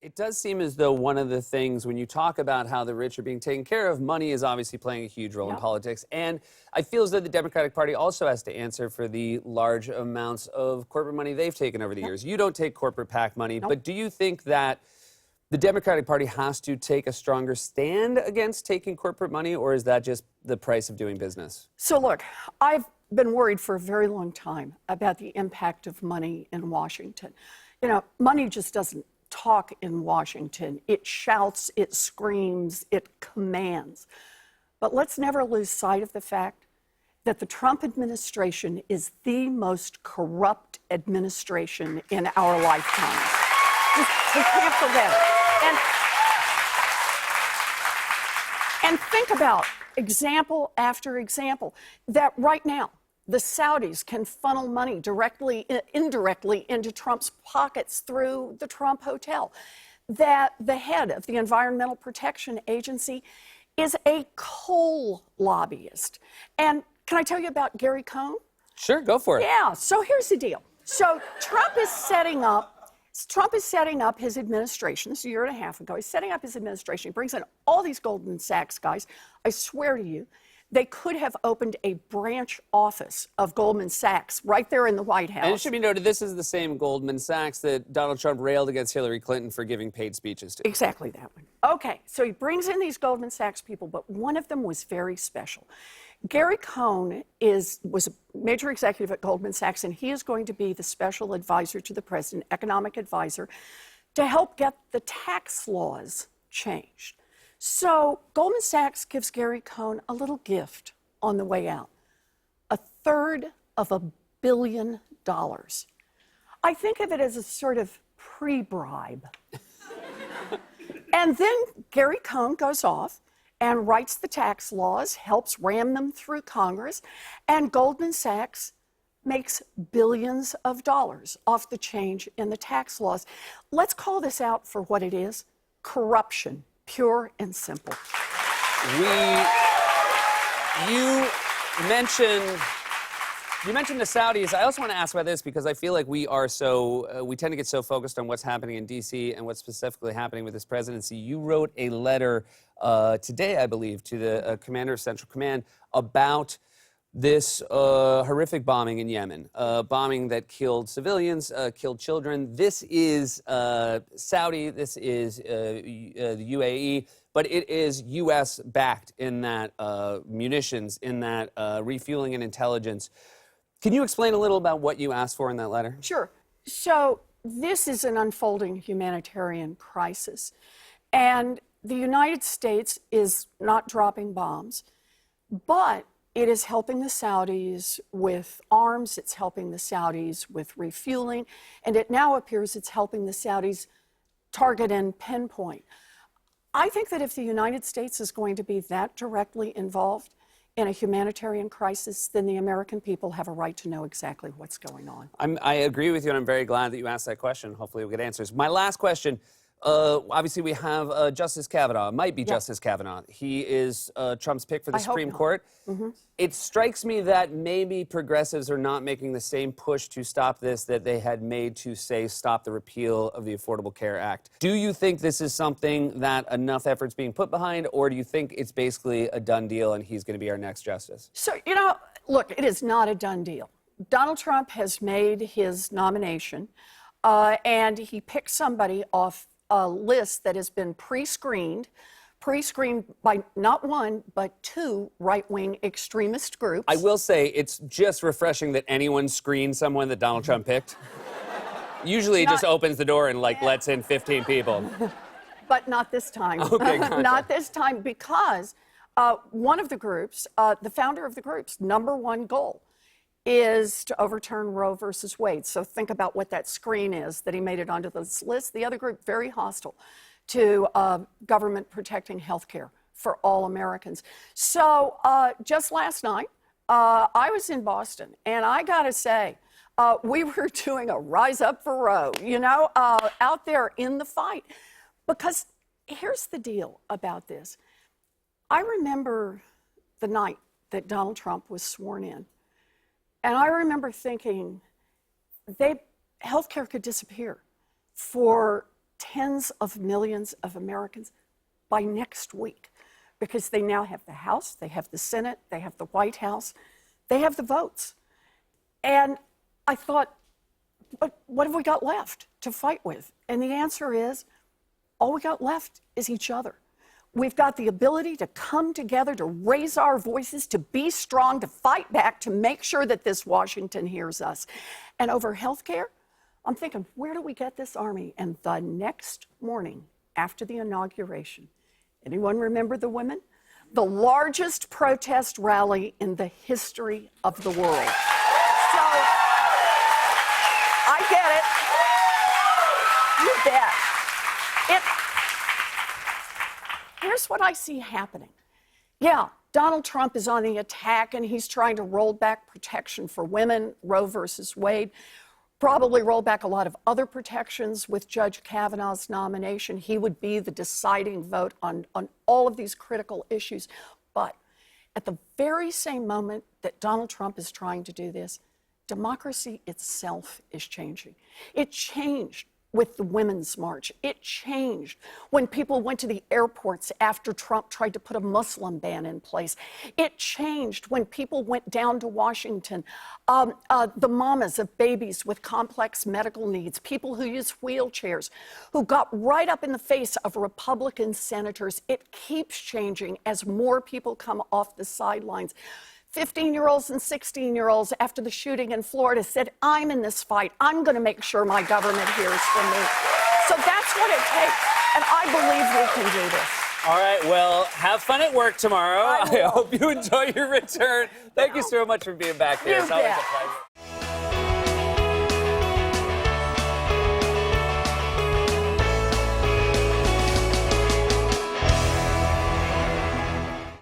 It does seem as though one of the things, when you talk about how the rich are being taken care of, money is obviously playing a huge role in politics. And I feel as though the Democratic Party also has to answer for the large amounts of corporate money they've taken over the years. You don't take corporate PAC money, but do you think that the Democratic Party has to take a stronger stand against taking corporate money, or is that just the price of doing business? So look, I've been worried for a very long time about the impact of money in Washington. You know, money just doesn't talk in Washington. It shouts, it screams, it commands. But let's never lose sight of the fact that the Trump administration is the most corrupt administration in our lifetime. We can't forget it. And think about example after example that right now the Saudis can funnel money indirectly into Trump's pockets through the Trump Hotel. That the head of the Environmental Protection Agency is a coal lobbyist. And can I tell you about Gary Cohn? Sure, go for it. Yeah, so here's the deal. So Trump is setting up his administration. This is a year and a half ago. He's setting up his administration. He brings in all these Goldman Sachs guys. I swear to you, they could have opened a branch office of Goldman Sachs right there in the White House. And it should be noted, this is the same Goldman Sachs that Donald Trump railed against Hillary Clinton for giving paid speeches to. Exactly that one. Okay, so he brings in these Goldman Sachs people, but one of them was very special. Gary Cohn was a major executive at Goldman Sachs, and he is going to be the special advisor to the president, economic advisor, to help get the tax laws changed. So Goldman Sachs gives Gary Cohn a little gift on the way out, $1/3 of $1 billion. I think of it as a sort of pre-bribe. And then Gary Cohn goes off and writes the tax laws, helps ram them through Congress, and Goldman Sachs makes billions of dollars off the change in the tax laws. Let's call this out for what it is: corruption, pure and simple. You mentioned the Saudis. I also want to ask about this because I feel like we tend to get so focused on what's happening in D.C. and what's specifically happening with this presidency. You wrote a letter today, I believe, to the commander of Central Command about this horrific bombing in Yemen, bombing that killed civilians, killed children. This is Saudi, this is the UAE, but it is U.S.-backed in that munitions, in that refueling and intelligence. Can you explain a little about what you asked for in that letter? Sure. So this is an unfolding humanitarian crisis, and the United States is not dropping bombs, but it is helping the Saudis with arms, it's helping the Saudis with refueling, and it now appears it's helping the Saudis target and pinpoint. I think that if the United States is going to be that directly involved in a humanitarian crisis, then the American people have a right to know exactly what's going on. I agree with you, and I'm very glad that you asked that question. Hopefully we'll get answers. My last question. Obviously, we have Justice Kavanaugh, might be Justice Kavanaugh. He is Trump's pick for the Supreme Court. It strikes me that maybe progressives are not making the same push to stop this that they had made to, say, stop the repeal of the Affordable Care Act. Do you think this is something that enough effort's being put behind, or do you think it's basically a done deal and he's going to be our next justice? So, you know, look, it is not a done deal. Donald Trump has made his nomination, and he picked somebody off a list that has been pre-screened by not one, but two right-wing extremist groups. I will say it's just refreshing that anyone screened someone that Donald Trump picked. Usually it just opens the door and, like, lets in 15 people. But not this time. Okay, gotcha. Not this time, because one of the groups, the founder of the group's number one goal is to overturn Roe versus Wade. So think about what that screen is, that he made it onto this list. The other group, very hostile to government protecting health care for all Americans. So just last night, I was in Boston, and I gotta say, we were doing a Rise Up for Roe, you know, out there in the fight. Because here's the deal about this. I remember the night that Donald Trump was sworn in. And I remember thinking, healthcare could disappear for tens of millions of Americans by next week, because they now have the House, they have the Senate, they have the White House, they have the votes. And I thought, but what have we got left to fight with? And the answer is, all we got left is each other. We've got the ability to come together, to raise our voices, to be strong, to fight back, to make sure that this Washington hears us. And over health care, I'm thinking, where do we get this army? And the next morning after the inauguration, anyone remember the women? The largest protest rally in the history of the world. So, I get it. You bet. Here's what I see happening. Yeah, Donald Trump is on the attack and he's trying to roll back protection for women, Roe versus Wade, probably roll back a lot of other protections with Judge Kavanaugh's nomination. He would be the deciding vote on all of these critical issues. But at the very same moment that Donald Trump is trying to do this, democracy itself is changing. It changed with the Women's March. It changed when people went to the airports after Trump tried to put a Muslim ban in place. It changed when people went down to Washington. The mamas of babies with complex medical needs, people who use wheelchairs, who got right up in the face of Republican senators. It keeps changing as more people come off the sidelines. 15-year-olds and 16-year-olds after the shooting in Florida said, I'm in this fight. I'm going to make sure my government hears from me. So that's what it takes. And I believe we can do this. All right, well, have fun at work tomorrow. I hope you enjoy your return. Thank you so much for being back here. You It's always bet. a pleasure.